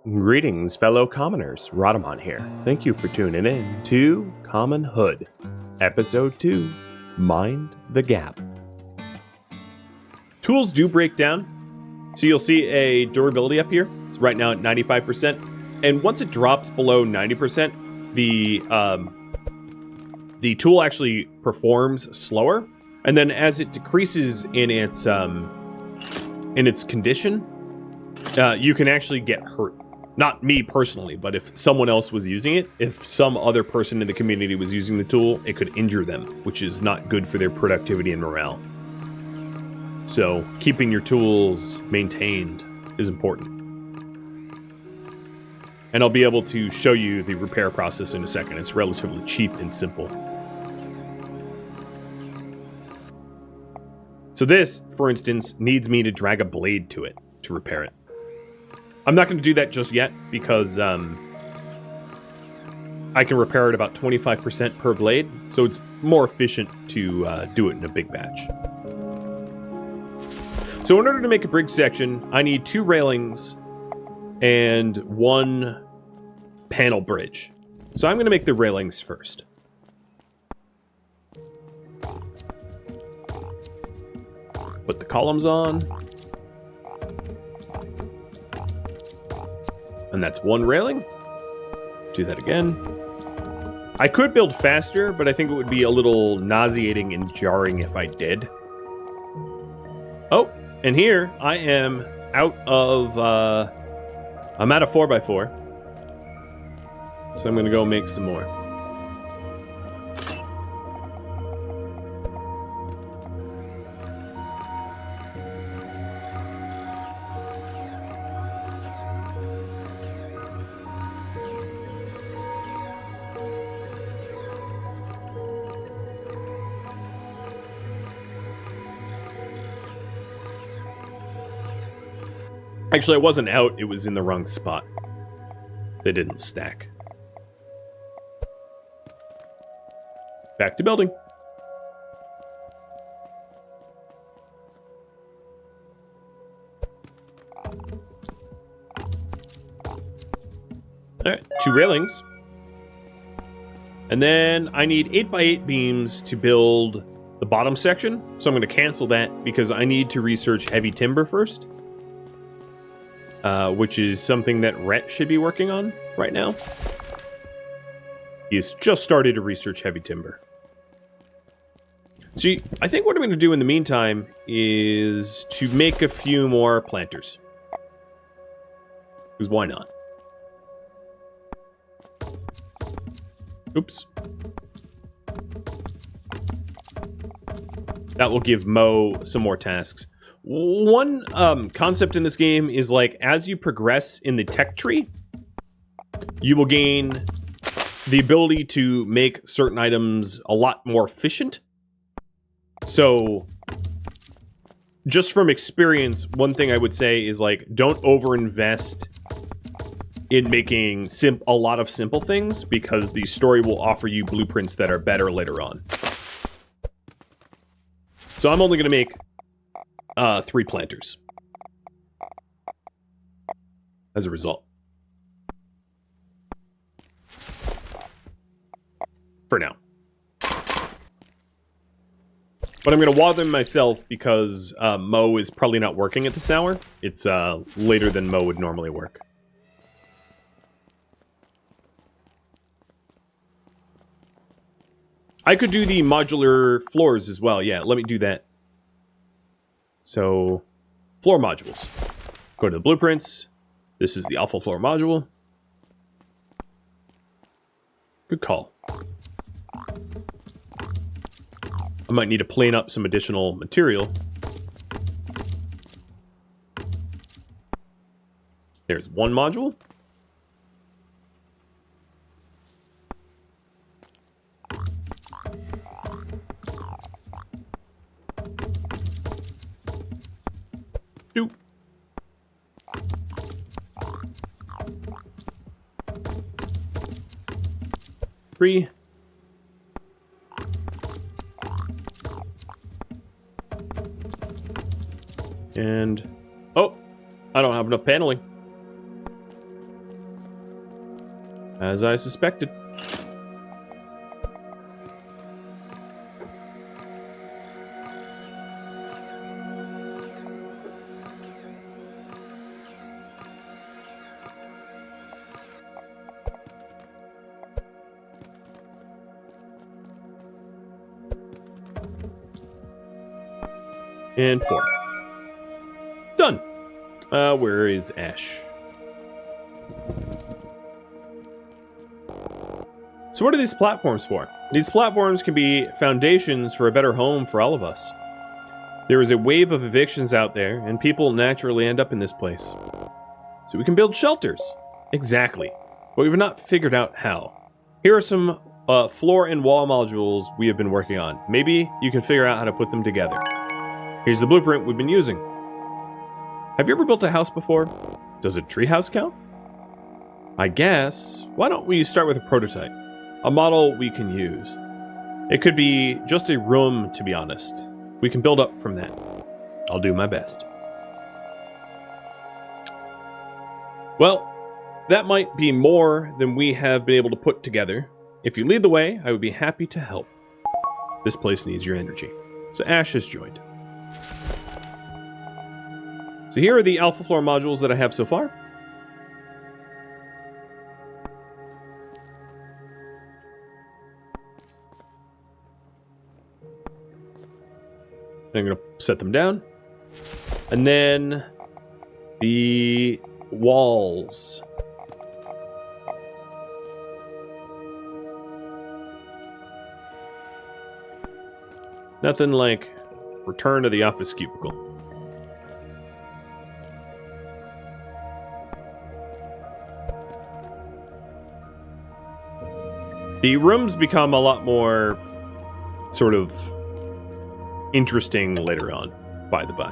Greetings, fellow commoners. Rodamon here. Thank you for tuning in to Common Hood, Episode 2, Mind the Gap. Tools do break down, so you'll see a durability up here. It's right now at 95%, and once it drops below 90%, the tool actually performs slower, and then as it decreases in its condition, you can actually get hurt. Not me personally, but if someone else was using it, if some other person in the community was using the tool, it could injure them, which is not good for their productivity and morale. So, keeping your tools maintained is important. And I'll be able to show you the repair process in a second. It's relatively cheap and simple. So this, for instance, needs me to drag a blade to it to repair it. I'm not going to do that just yet because I can repair it about 25% per blade, so it's more efficient to do it in a big batch. So in order to make a bridge section, I need 2 railings and 1 panel bridge. So I'm going to make the railings first. Put the columns on. And that's 1 railing. Do that again. I could build faster, but I think it would be a little nauseating and jarring if I did. Oh, and here I am out of, I'm out of 4x4. So I'm gonna go make some more. Actually, I wasn't out, it was in the wrong spot. They didn't stack. Back to building. Alright, 2 railings. And then I need 8x8 beams to build the bottom section. So I'm going to cancel that because I need to research heavy timber first. Which is something that Rhett should be working on right now. He's just started to research heavy timber. See, I think what I'm going to do in the meantime is to make a few more planters. Because why not? Oops. That will give Mo some more tasks. One concept in this game is, like, as you progress in the tech tree, you will gain the ability to make certain items a lot more efficient. So, just from experience, one thing I would say is, like, don't overinvest in making a lot of simple things, because the story will offer you blueprints that are better later on. So I'm only going to make 3 planters as a result. For now. But I'm going to water them myself because Mo is probably not working at this hour. It's later than Mo would normally work. I could do the modular floors as well. Yeah, let me do that. So, floor modules. Go to the blueprints. This is the alpha floor module. Good call. I might need to plane up some additional material. There's 1 module. Two. 3. And... oh! I don't have enough paneling. As I suspected. And 4. Done. Where is Ash? So what are these platforms for? These platforms can be foundations for a better home for all of us. There is a wave of evictions out there, and people naturally end up in this place. So we can build shelters. Exactly. But we've not figured out how. Here are some floor and wall modules we have been working on. Maybe you can figure out how to put them together. Here's the blueprint we've been using. Have you ever built a house before? Does a treehouse count? I guess. Why don't we start with a prototype? A model we can use. It could be just a room, to be honest. We can build up from that. I'll do my best. Well, that might be more than we have been able to put together. If you lead the way, I would be happy to help. This place needs your energy. So Ash has joined. So here are the alpha floor modules that I have so far. I'm going to set them down. And then the walls. Nothing like return to the office cubicle. The rooms become a lot more sort of interesting later on, by the by.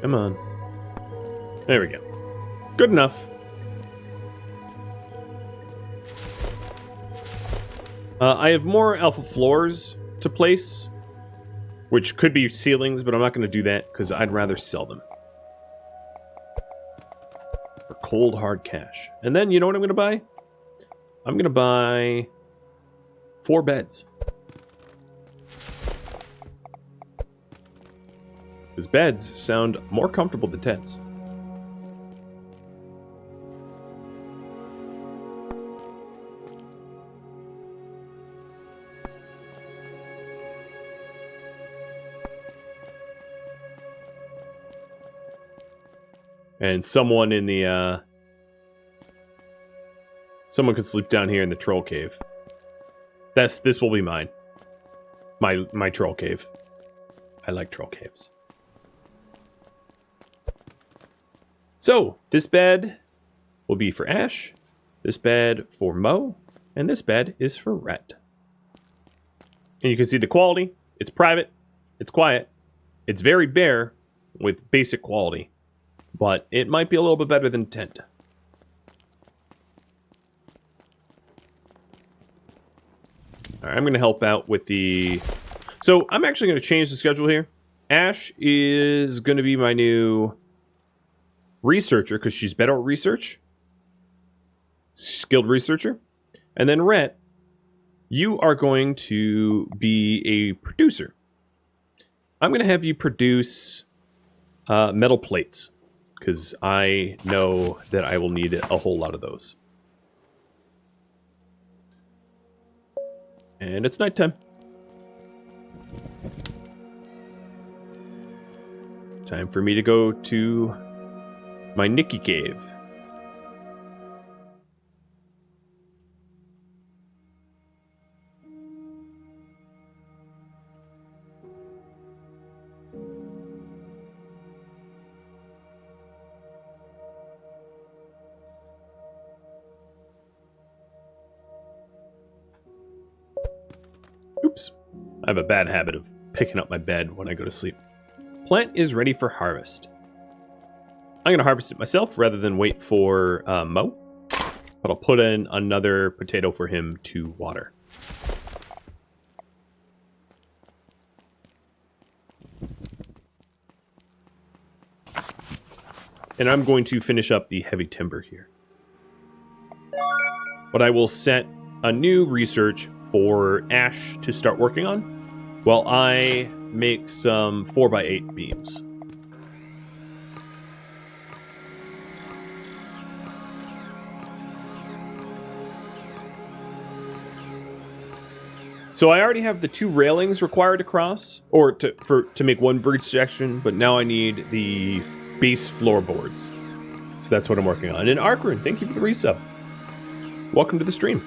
Come on. There we go. Good enough. I have more alpha floors to place, which could be ceilings, but I'm not going to do that because I'd rather sell them. For cold, hard cash. And then, you know what I'm going to buy? I'm going to buy 4 beds. Because beds sound more comfortable than tents. And someone in the, someone could sleep down here in the troll cave. This will be mine. My troll cave. I like troll caves. So, this bed will be for Ash, this bed for Mo, and this bed is for Rhett. And you can see the quality. It's private, it's quiet, it's very bare with basic quality. But it might be a little bit better than tent. Alright, I'm going to help out with the... So, I'm actually going to change the schedule here. Ash is going to be my new researcher, because she's better at research. Skilled researcher. And then Rhett, you are going to be a producer. I'm going to have you produce metal plates. Because I know that I will need a whole lot of those. And it's nighttime. Time for me to go to my Nikki cave. Oops. I have a bad habit of picking up my bed when I go to sleep. Plant is ready for harvest. I'm going to harvest it myself rather than wait for Mo. But I'll put in another potato for him to water. and I'm going to finish up the heavy timber here. But I will set a new research for Ash to start working on while I make some 4x8 beams. So I already have the 2 railings required to cross, or to make one bridge section, but now I need the base floorboards. So that's what I'm working on. And Arkrun, thank you for the resub. Welcome to the stream.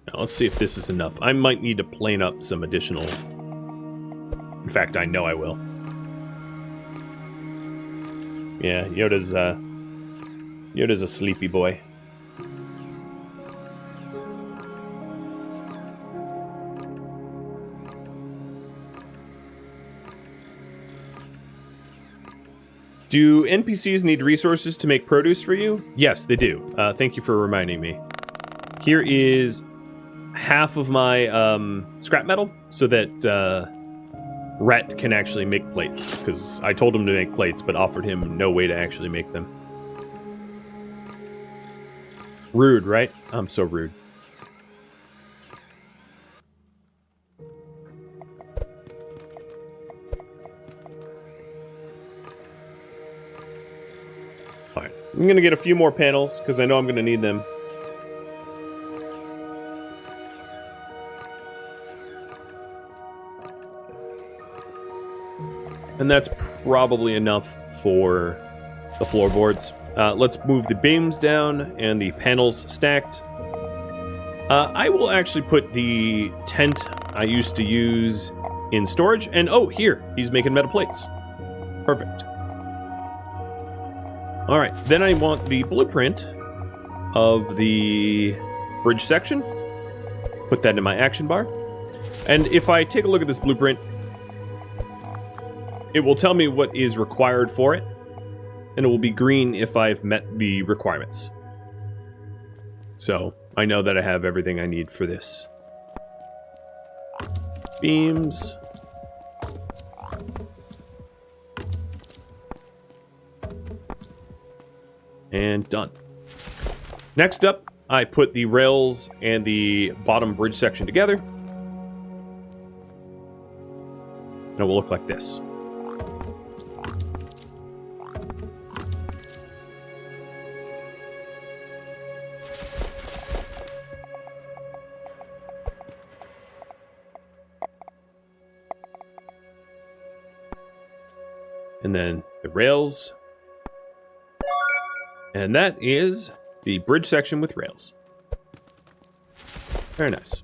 Now, let's see if this is enough. I might need to plane up some additional... In fact, I know I will. Yeah, Yoda's a sleepy boy. Do NPCs need resources to make produce for you? Yes, they do. Thank you for reminding me. Here is half of my scrap metal so that Rhett can actually make plates, because I told him to make plates but offered him no way to actually make them. Rude, right? I'm so rude. Alright, I'm gonna get a few more panels because I know I'm gonna need them. And that's probably enough for the floorboards. Let's move the beams down and the panels stacked. I will actually put the tent I used to use in storage. And oh, here, he's making metal plates. Perfect. All right, then I want the blueprint of the bridge section. Put that in my action bar. And if I take a look at this blueprint, it will tell me what is required for it, and it will be green if I've met the requirements. So, I know that I have everything I need for this. Beams. And done. Next up, I put the rails and the bottom bridge section together. And it will look like this. And then the rails. And that is the bridge section with rails. Very nice.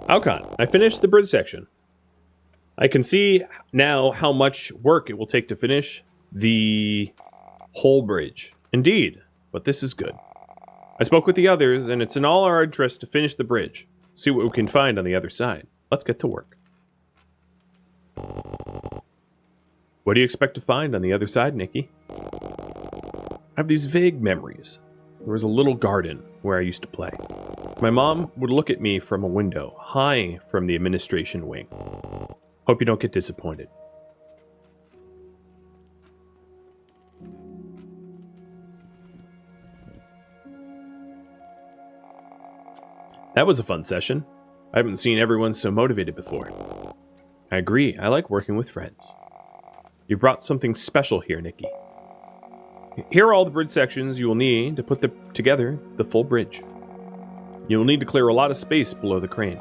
Alcon, I finished the bridge section. I can see now how much work it will take to finish the whole bridge. Indeed, but this is good. I spoke with the others, and it's in all our interest to finish the bridge. See what we can find on the other side. Let's get to work. What do you expect to find on the other side, Nikki? I have these vague memories. There was a little garden where I used to play. My mom would look at me from a window, high from the administration wing. Hope you don't get disappointed. That was a fun session. I haven't seen everyone so motivated before. I agree, I like working with friends. You brought something special here, Nikki. Here are all the bridge sections you will need to put together the full bridge. You will need to clear a lot of space below the crane.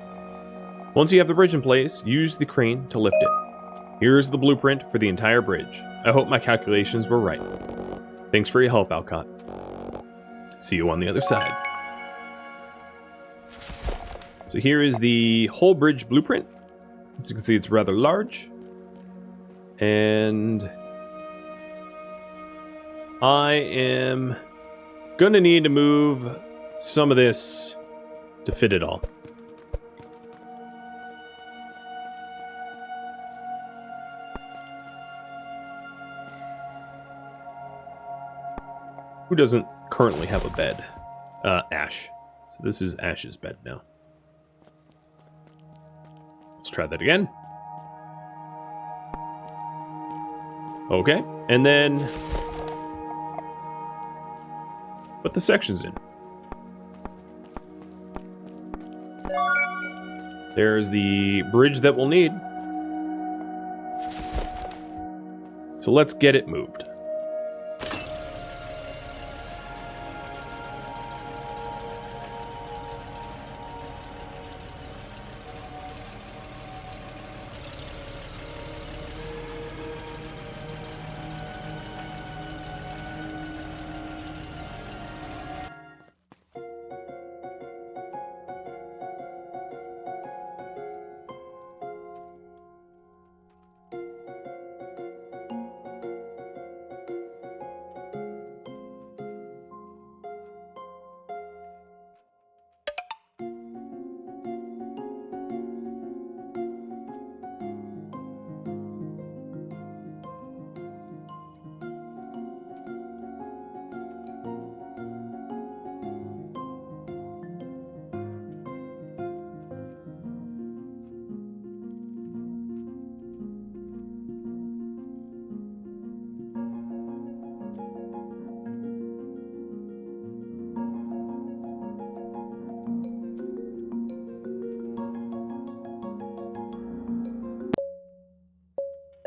Once you have the bridge in place, use the crane to lift it. Here's the blueprint for the entire bridge. I hope my calculations were right. Thanks for your help, Alcott. See you on the other side. So here is the whole bridge blueprint. As you can see, it's rather large. And I am going to need to move some of this to fit it all. Who doesn't currently have a bed? Ash. So this is Ash's bed now. Let's try that again. Okay, and then put the sections in. There's the bridge that we'll need. So let's get it moved.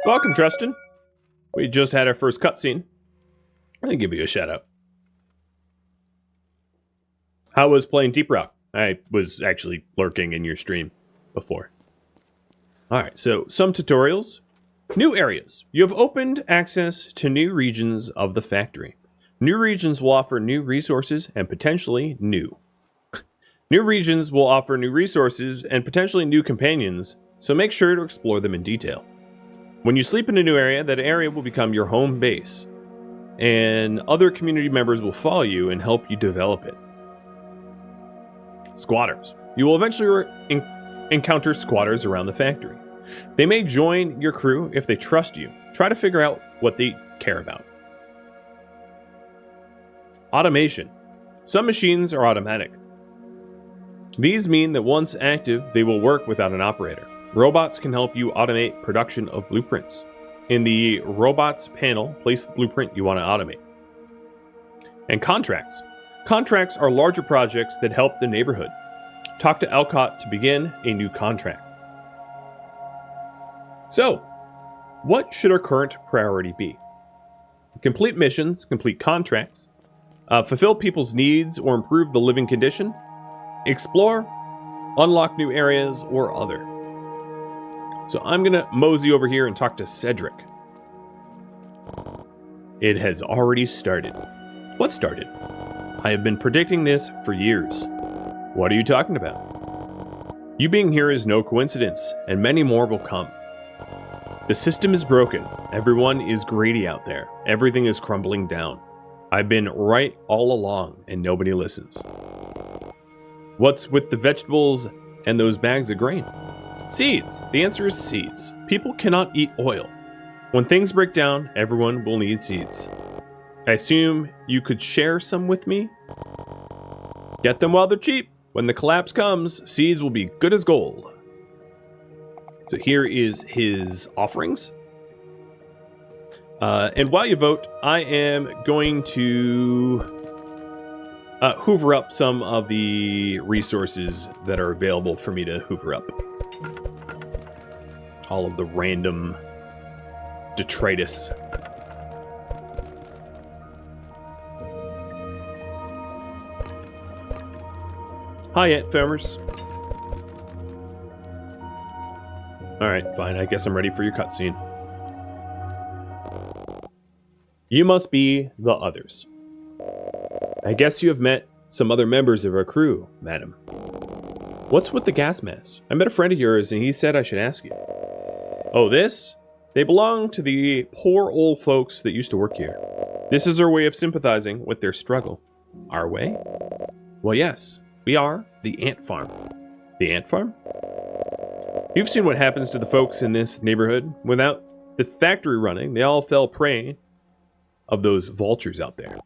Welcome, Tristan. We just had our first cutscene. I'm gonna give you a shout out. How was playing Deep Rock? I was actually lurking in your stream before. Alright, so some tutorials. New areas. You have opened access to new regions of the factory. New regions will offer new resources and potentially new. New regions will offer new resources and potentially new companions, so make sure to explore them in detail. When you sleep in a new area, that area will become your home base, and other community members will follow you and help you develop it. Squatters. You will eventually encounter squatters around the factory. They may join your crew if they trust you. Try to figure out what they care about. Automation. Some machines are automatic. These mean that once active, they will work without an operator. Robots can help you automate production of blueprints. In the robots panel, place the blueprint you want to automate. And contracts. Contracts are larger projects that help the neighborhood. Talk to Alcott to begin a new contract. So, what should our current priority be? Complete missions, complete contracts, fulfill people's needs or improve the living condition, explore, unlock new areas, or other. So I'm going to mosey over here and talk to Cedric. It has already started. What started? I have been predicting this for years. What are you talking about? You being here is no coincidence, and many more will come. The system is broken. Everyone is greedy out there. Everything is crumbling down. I've been right all along, and nobody listens. What's with the vegetables and those bags of grain? Seeds. The answer is seeds. People cannot eat oil. When things break down, everyone will need seeds. I assume you could share some with me? Get them while they're cheap. When the collapse comes, seeds will be good as gold. So here is his offerings. And while you vote, I am going to hoover up some of the resources that are available for me to hoover up. All of the random detritus. Hi, Ant Farmers. Alright, fine. I guess I'm ready for your cutscene. You must be the others. I guess you have met some other members of our crew, madam. What's with the gas masks? I met a friend of yours and he said I should ask you. Oh, this? They belong to the poor old folks that used to work here. This is our way of sympathizing with their struggle. Our way? Well, yes. We are the Ant Farm. The Ant Farm? You've seen what happens to the folks in this neighborhood. Without the factory running, they all fell prey of those vultures out there.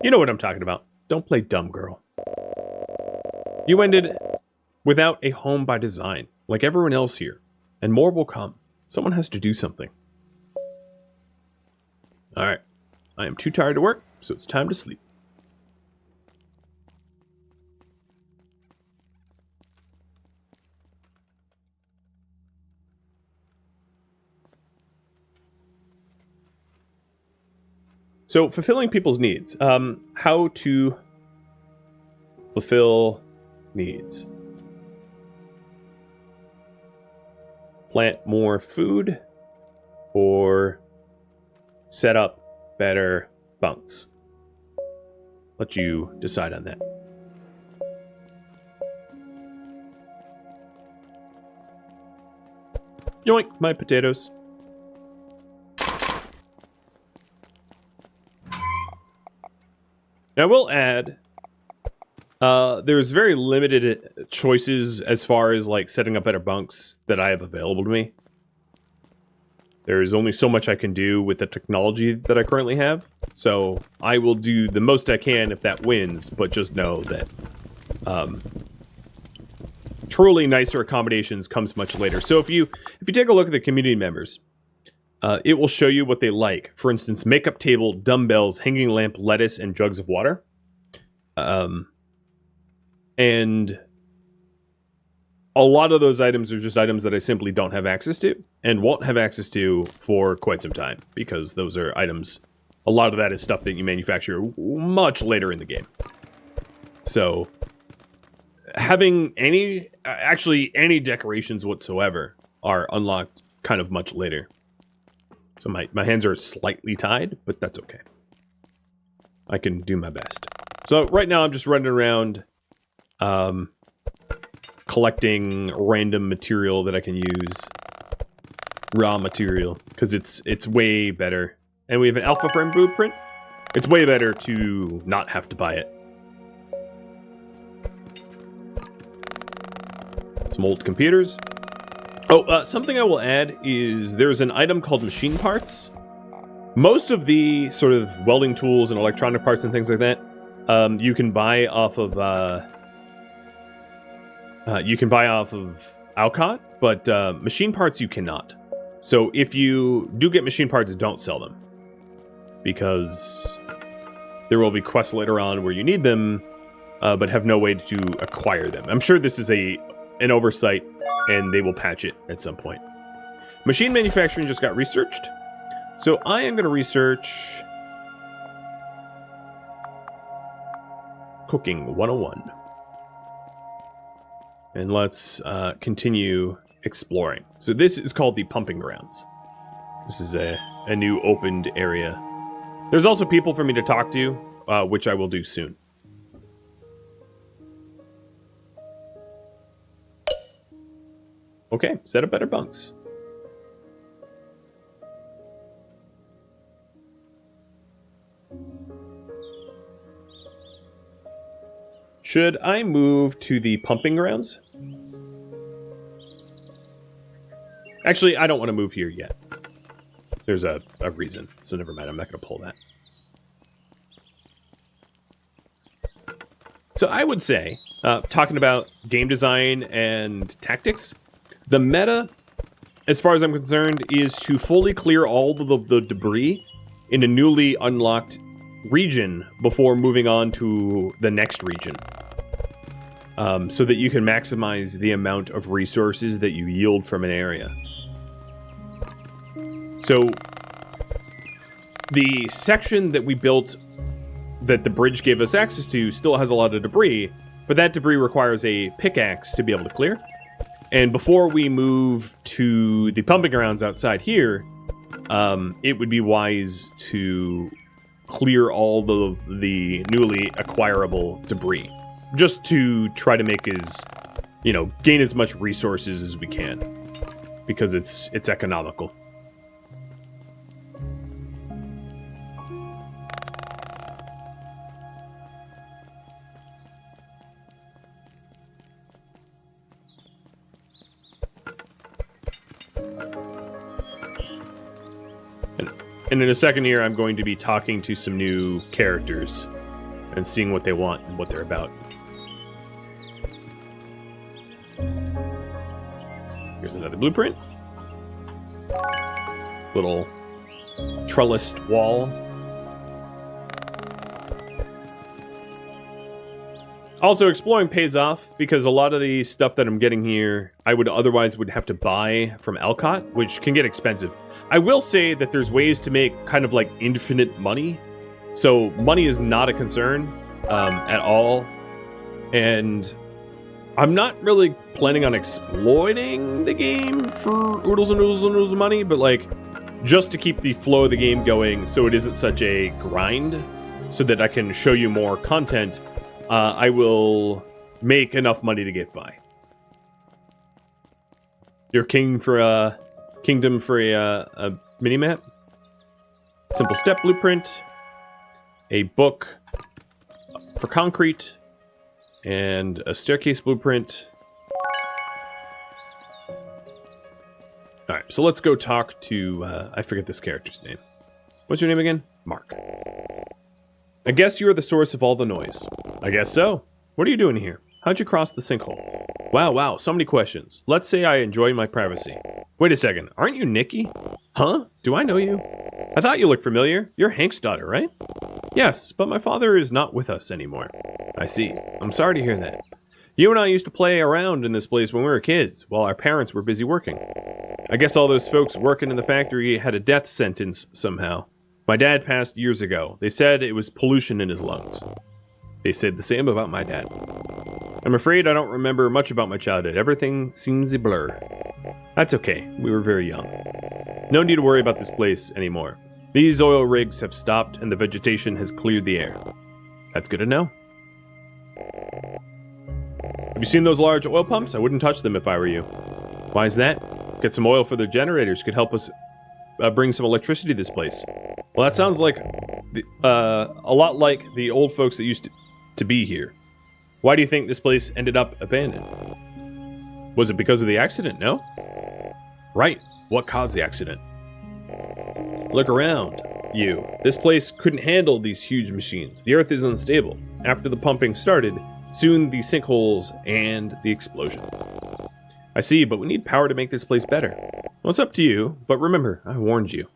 You know what I'm talking about. Don't play dumb, girl. You ended without a home by design, like everyone else here. And more will come. Someone has to do something. Alright. I am too tired to work, so it's time to sleep. So, fulfilling people's needs. How to fulfill needs. Plant more food or set up better bunks. Let you decide on that. Yoink, my potatoes. Now, I will add, there's very limited choices as far as, like, setting up better bunks that I have available to me. There is only so much I can do with the technology that I currently have, so I will do the most I can if that wins, but just know that truly nicer accommodations comes much later. So if you take a look at the community members, it will show you what they like. For instance, makeup table, dumbbells, hanging lamp, lettuce, and jugs of water. And a lot of those items are just items that I simply don't have access to and won't have access to for quite some time, because those are items, a lot of that is stuff that you manufacture much later in the game. So having any decorations whatsoever are unlocked kind of much later. So my hands are slightly tied, but that's okay. I can do my best. So right now I'm just running around collecting random material that I can use. Raw material, because it's way better. And we have an alpha frame blueprint. It's way better to not have to buy it. Some old computers. Oh, something I will add is there's an item called machine parts. Most of the sort of welding tools and electronic parts and things like that, you can buy off of Alcott, but machine parts you cannot. So if you do get machine parts, don't sell them, because there will be quests later on where you need them, but have no way to acquire them. I'm sure this is an oversight, and they will patch it at some point. Machine manufacturing just got researched, so I am going to research Cooking 101. And let's continue exploring. So this is called the Pumping Grounds. This is a new opened area. There's also people for me to talk to, which I will do soon. Okay, set up better bunks. Should I move to the pumping grounds? Actually, I don't want to move here yet. There's a reason, so never mind. I'm not going to pull that. So I would say, talking about game design and tactics, the meta, as far as I'm concerned, is to fully clear all the debris in a newly unlocked region before moving on to the next region. So that you can maximize the amount of resources that you yield from an area. So, the section that we built that the bridge gave us access to still has a lot of debris, but that debris requires a pickaxe to be able to clear. And before we move to the pumping grounds outside here, it would be wise to clear all the newly acquirable debris. Just to try to make gain as much resources as we can. Because it's economical. And in a second here, I'm going to be talking to some new characters and seeing what they want and what they're about. Here's another blueprint. Little trellised wall. Also, exploring pays off because a lot of the stuff that I'm getting here, I would otherwise have to buy from Alcott, which can get expensive. I will say that there's ways to make kind of like infinite money. So money is not a concern at all. And I'm not really planning on exploiting the game for oodles and oodles and oodles of money, but like just to keep the flow of the game going so it isn't such a grind, so that I can show you more content, I will make enough money to get by. Your king for a kingdom for a minimap. Simple step blueprint. A book for concrete. And a staircase blueprint. Alright, so let's go talk to, I forget this character's name. What's your name again? Mark. I guess you are the source of all the noise. I guess so. What are you doing here? How'd you cross the sinkhole? Wow, so many questions. Let's say I enjoy my privacy. Wait a second, aren't you Nikki? Huh? Do I know you? I thought you looked familiar. You're Hank's daughter, right? Yes, but my father is not with us anymore. I see. I'm sorry to hear that. You and I used to play around in this place when we were kids, while our parents were busy working. I guess all those folks working in the factory had a death sentence somehow. My dad passed years ago. They said it was pollution in his lungs. They said the same about my dad. I'm afraid I don't remember much about my childhood. Everything seems a blur. That's okay. We were very young. No need to worry about this place anymore. These oil rigs have stopped and the vegetation has cleared the air. That's good to know. Have you seen those large oil pumps? I wouldn't touch them if I were you. Why is that? Get some oil for their generators could help us bring some electricity to this place. Well, that sounds like a lot like the old folks that used to be here. Why do you think this place ended up abandoned? Was it because of the accident, no? Right. What caused the accident? Look around, you. This place couldn't handle these huge machines. The earth is unstable. After the pumping started, soon the sinkholes and the explosion. I see, but we need power to make this place better. Well, it's up to you, but remember, I warned you.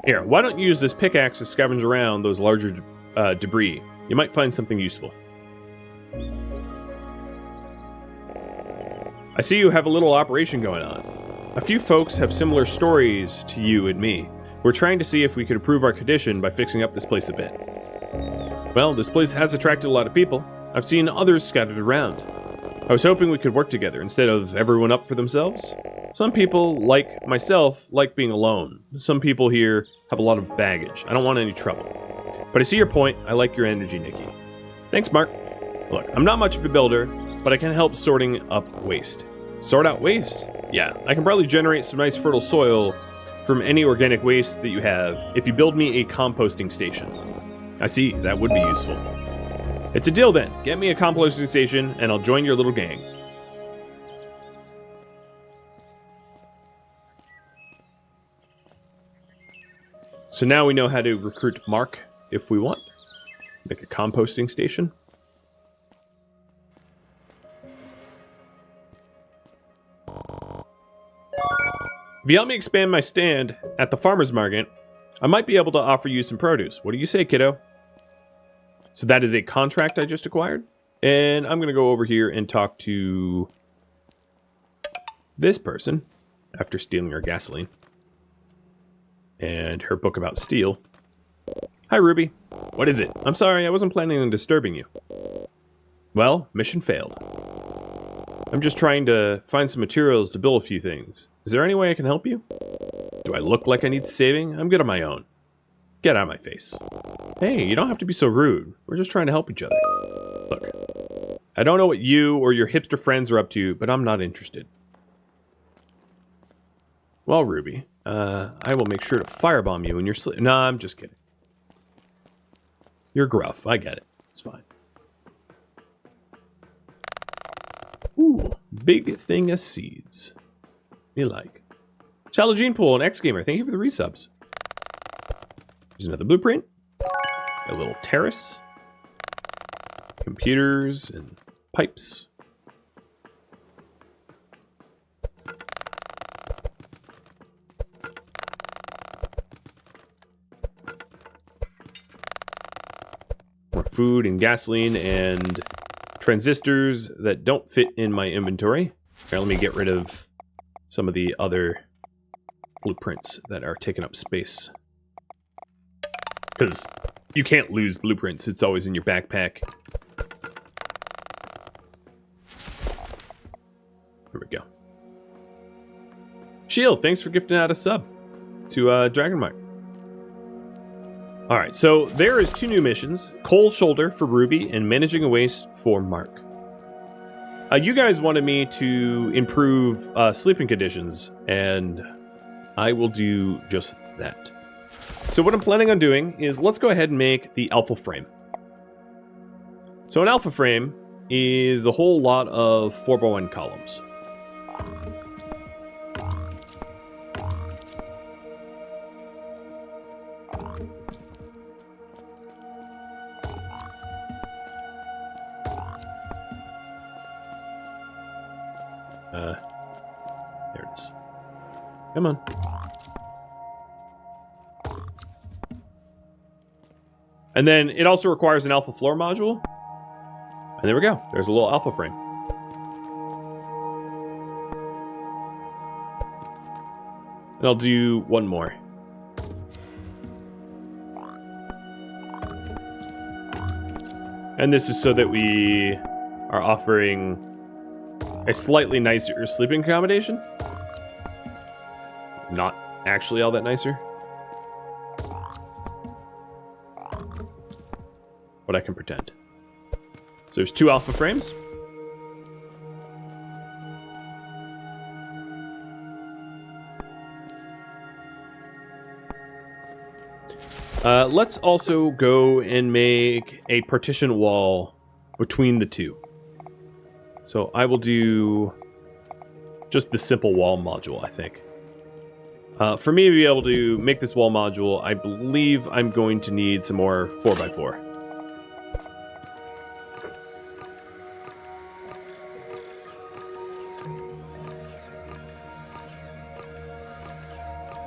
Here, why don't you use this pickaxe to scavenge around those larger debris? You might find something useful. I see you have a little operation going on. A few folks have similar stories to you and me. We're trying to see if we could improve our condition by fixing up this place a bit. Well, this place has attracted a lot of people. I've seen others scattered around. I was hoping we could work together instead of everyone up for themselves. Some people, like myself, like being alone. Some people here have a lot of baggage. I don't want any trouble. But I see your point. I like your energy, Nikki. Thanks, Mark. Look, I'm not much of a builder, but I can help sorting up waste. Sort out waste? Yeah, I can probably generate some nice fertile soil from any organic waste that you have if you build me a composting station. I see, that would be useful. It's a deal then. Get me a composting station and I'll join your little gang. So now we know how to recruit Mark if we want. Make a composting station. If you help me expand my stand at the farmer's market, I might be able to offer you some produce. What do you say, kiddo? So that is a contract I just acquired. And I'm going to go over here and talk to this person after stealing her gasoline. And her book about steel. Hi, Ruby. What is it? I'm sorry, I wasn't planning on disturbing you. Well, mission failed. I'm just trying to find some materials to build a few things. Is there any way I can help you? Do I look like I need saving? I'm good on my own. Get out of my face. Hey, you don't have to be so rude. We're just trying to help each other. Look, I don't know what you or your hipster friends are up to, but I'm not interested. Well, Ruby, I will make sure to firebomb you when you're sleeping. Nah, I'm just kidding. You're gruff. I get it. It's fine. Ooh, big thing of seeds. Me like. Shallow Gene Pool and X Gamer, thank you for the resubs. Here's another blueprint. A little terrace. Computers and pipes. More food and gasoline and transistors that don't fit in my inventory. Here, let me get rid of some of the other blueprints that are taking up space. Because you can't lose blueprints. It's always in your backpack. Here we go. Shield, thanks for gifting out a sub to Dragonmark. Alright, so there is 2 new missions. Cold Shoulder for Ruby and Managing a Waste for Mark. You guys wanted me to improve sleeping conditions, and I will do just that. So what I'm planning on doing is let's go ahead and make the alpha frame. So an alpha frame is a whole lot of 4x1 columns. There it is. Come on. And then it also requires an alpha floor module. And there we go. There's a little alpha frame. And I'll do one more. And this is so that we are offering a slightly nicer sleeping accommodation. It's not actually all that nicer. But I can pretend. So there's 2 alpha frames. Let's also go and make a partition wall between the 2. So I will do just the simple wall module, I think. For me to be able to make this wall module, I believe I'm going to need some more 4x4.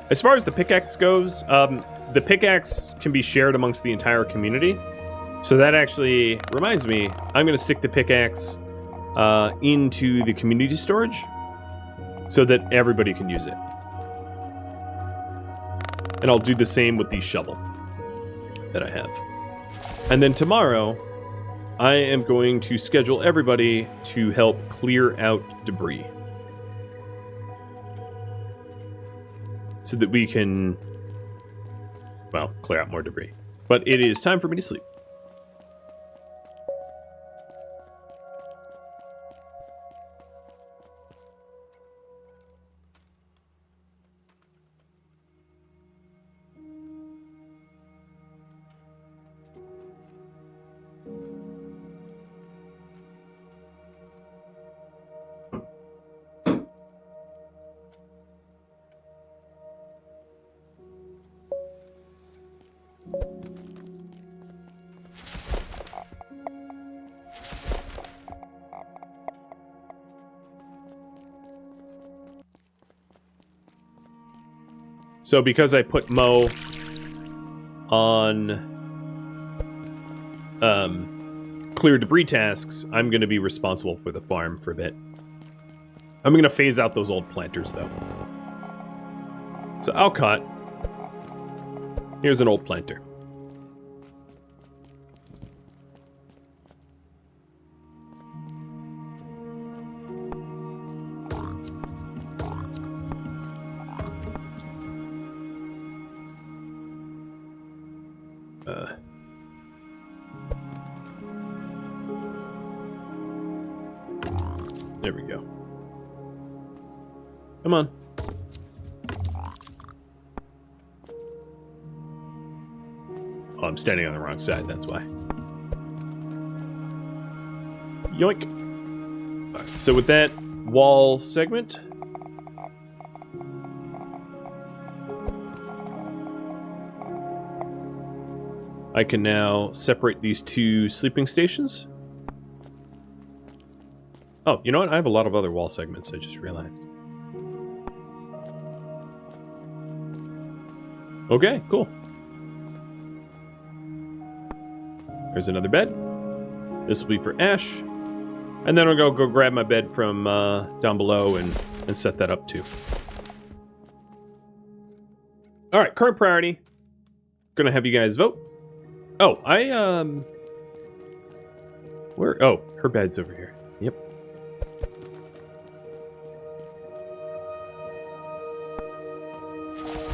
As far as the pickaxe goes, the pickaxe can be shared amongst the entire community. So that actually reminds me, I'm going to stick the pickaxe into the community storage so that everybody can use it. And I'll do the same with the shovel that I have. And then tomorrow, I am going to schedule everybody to help clear out debris. So that we can, well, clear out more debris. But it is time for me to sleep. So because I put Mo on clear debris tasks, I'm going to be responsible for the farm for a bit. I'm going to phase out those old planters, though. So Alcott, here's an old planter. There we go. Come on. Oh, I'm standing on the wrong side, that's why. Yoink. All right, so with that wall segment, I can now separate these two sleeping stations. Oh, you know what? I have a lot of other wall segments, I just realized. Okay, cool. There's another bed. This will be for Ash. And then I'll go grab my bed from down below and set that up too. Alright, current priority. Gonna have you guys vote. Oh, where? Oh, her bed's over here. Yep.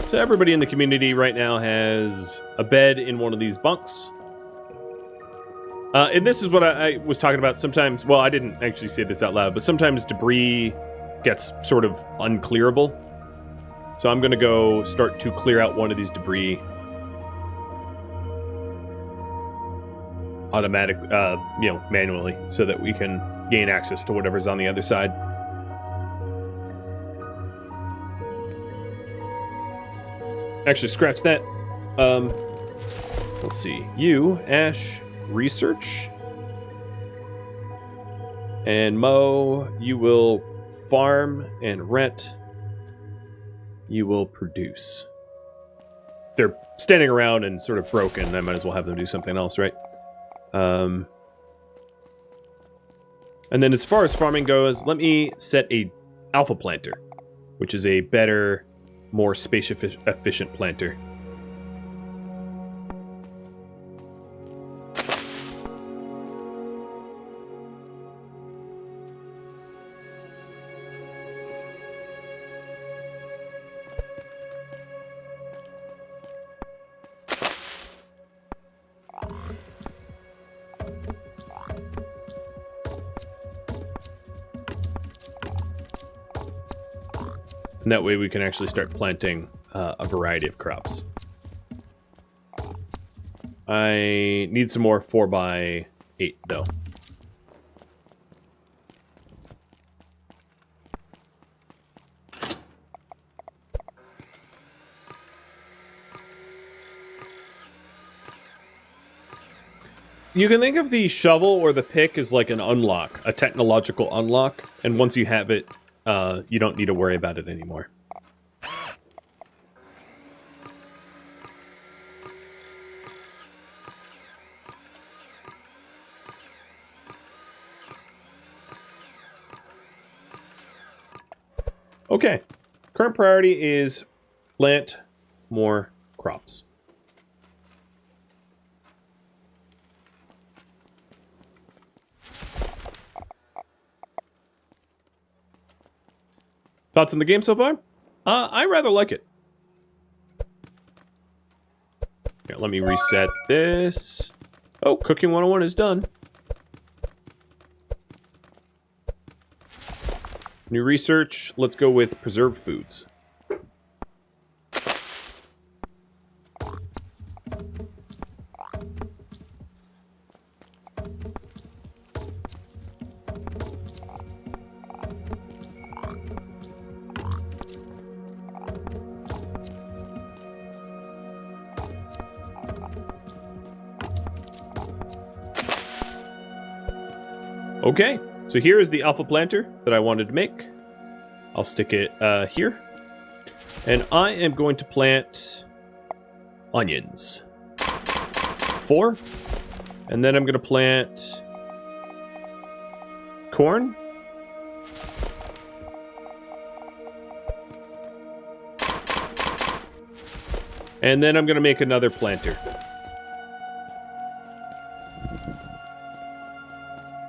So everybody in the community right now has a bed in one of these bunks. And this is what I was talking about. Sometimes, well, I didn't actually say this out loud, but sometimes debris gets sort of unclearable. So I'm going to go start to clear out one of these debris. Automatic, manually, so that we can gain access to whatever's on the other side. Actually, scratch that. Let's see. You, Ash, research. And Mo, you will farm, and Rhett, you will produce. They're standing around and sort of broken. I might as well have them do something else, right? And then as far as farming goes, let me set a alpha planter, which is a better, more space efficient planter. And that way we can actually start planting a variety of crops. I need some more 4x8 though. You can think of the shovel or the pick as like an unlock, a technological unlock, and once you have it, you don't need to worry about it anymore. Okay, current priority is plant more crops. Thoughts on the game so far? I rather like it. Yeah, let me reset this. Oh, Cooking 101 is done. New research. Let's go with preserved foods. Okay, so here is the alpha planter that I wanted to make. I'll stick it here. And I am going to plant onions. 4. And then I'm going to plant corn. And then I'm going to make another planter.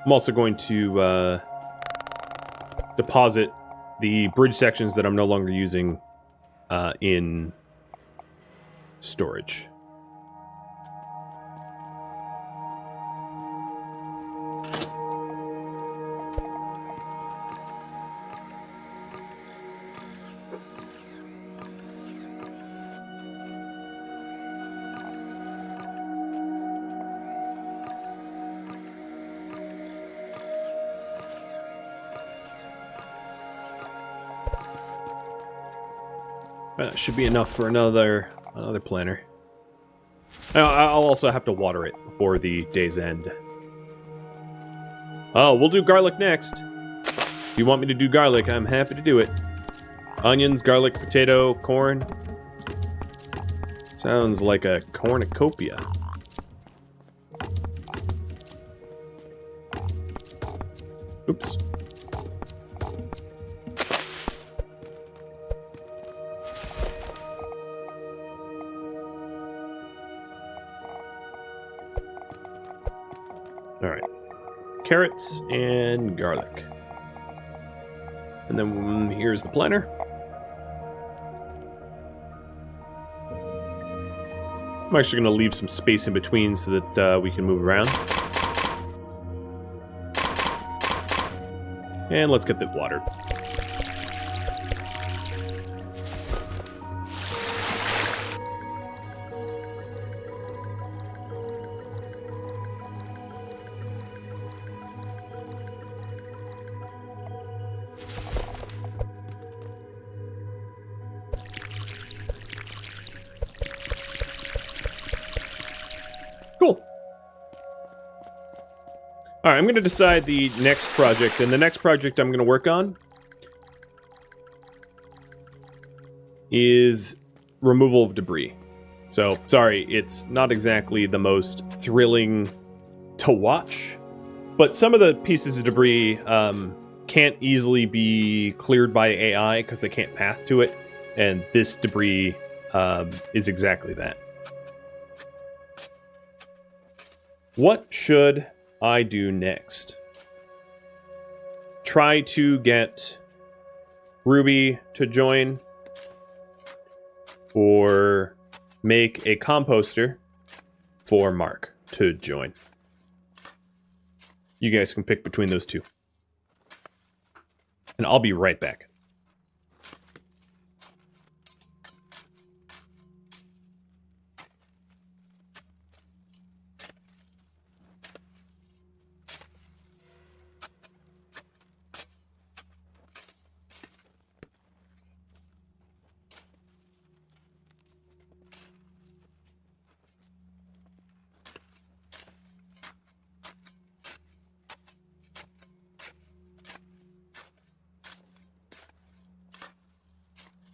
I'm also going to deposit the bridge sections that I'm no longer using in storage. That should be enough for another planter. I'll also have to water it before the day's end. Oh, we'll do garlic next. If you want me to do garlic, I'm happy to do it. Onions, garlic, potato, corn. Sounds like a cornucopia. Oops. All right. Carrots and garlic. And then here's the planter. I'm actually going to leave some space in between so that we can move around. And let's get that watered. Cool. All right, I'm going to decide the next project, and the next project I'm going to work on is removal of debris. So, sorry, it's not exactly the most thrilling to watch, but some of the pieces of debris can't easily be cleared by AI because they can't path to it, and this debris is exactly that. What should I do next? Try to get Ruby to join, or make a composter for Mark to join. You guys can pick between those two. And I'll be right back.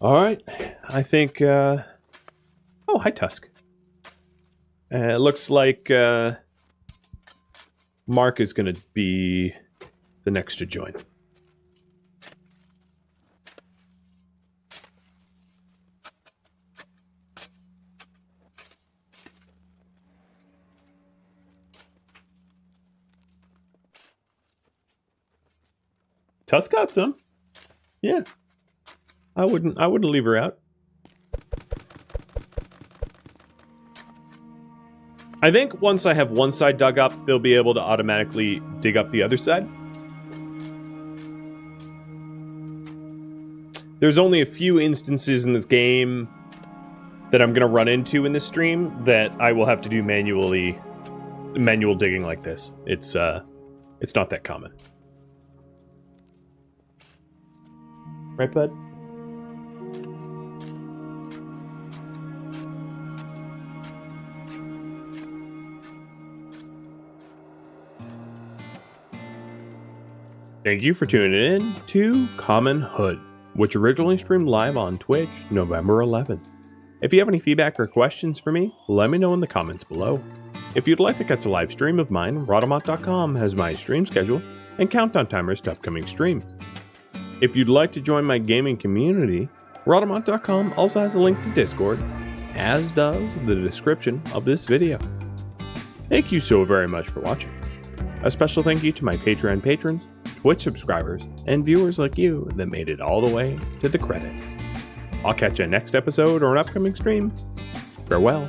All right, I think, oh, hi, Tusk. It looks like Mark is going to be the next to join. Tusk got some. Yeah. I wouldn't leave her out. I think once I have one side dug up, they'll be able to automatically dig up the other side. There's only a few instances in this game that I'm going to run into in this stream that I will have to do manual digging like this. It's not that common. Right, bud? Thank you for tuning in to Common Hood, which originally streamed live on Twitch November 11th. If you have any feedback or questions for me, let me know in the comments below. If you'd like to catch a live stream of mine, Rhodomont.com has my stream schedule and countdown timers to upcoming streams. If you'd like to join my gaming community, Rhodomont.com also has a link to Discord, as does the description of this video. Thank you so very much for watching. A special thank you to my Patreon patrons, Twitch subscribers, and viewers like you that made it all the way to the credits. I'll catch you next episode or an upcoming stream. Farewell.